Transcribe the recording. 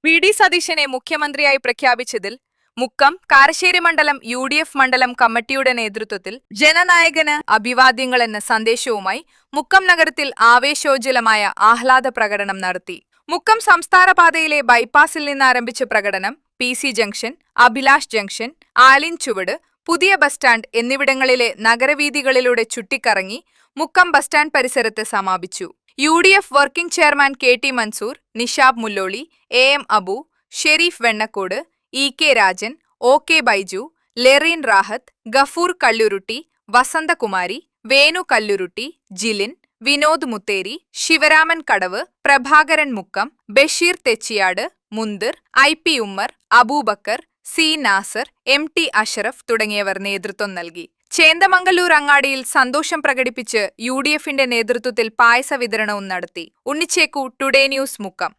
VD. സതീശനെ മുഖ്യമന്ത്രിയായി പ്രഖ്യാപിച്ചതിൽ മുക്കം കാരശ്ശേരി മണ്ഡലം UDF മണ്ഡലം കമ്മിറ്റിയുടെ നേതൃത്വത്തിൽ ജനനായകന് അഭിവാദ്യങ്ങൾ എന്ന സന്ദേശവുമായി മുക്കം നഗരത്തിൽ ആവേശോജ്വലമായ ആഹ്ലാദ പ്രകടനം നടത്തി. മുക്കം സംസ്ഥാന പാതയിലെ ബൈപ്പാസിൽ നിന്ന് ആരംഭിച്ച പ്രകടനം PC ജംഗ്ഷൻ, അഭിലാഷ് ജംഗ്ഷൻ, ആലിൻ ചുവട്, പുതിയ ബസ് സ്റ്റാൻഡ് എന്നിവിടങ്ങളിലെ നഗരവീഥികളിലൂടെ ചുറ്റിക്കറങ്ങി മുക്കം ബസ് സ്റ്റാൻഡ് പരിസരത്ത് സമാപിച്ചു. UDF working chairman KT Mansoor, Nishab Mulloli, AM Abu, Sharif Vennakkode, EK Rajan, OK Baiju, Lereen Rahath, Gafoor കല്ലുരുട്ടി, Vasanthakumari, Venu കല്ലുരുട്ടി, ജിലിൻ, Vinod Mutheri, Sivaraman Kadavu, Prabhakaran Mukkam, Basheer Thechiyad, Munthir, IP Ummer, Abubakar, C Nasar, MT Ashraf തുടങ്ങിയവർ നേതൃത്വം നൽകി. ചേന്ദമംഗല്ലൂർ അങ്ങാടിയിൽ സന്തോഷം പ്രകടിപ്പിച്ച് UDFന്റെ നേതൃത്വത്തിൽ പായസ വിതരണവും നടത്തി. Unnichekku, today news, Mukkam.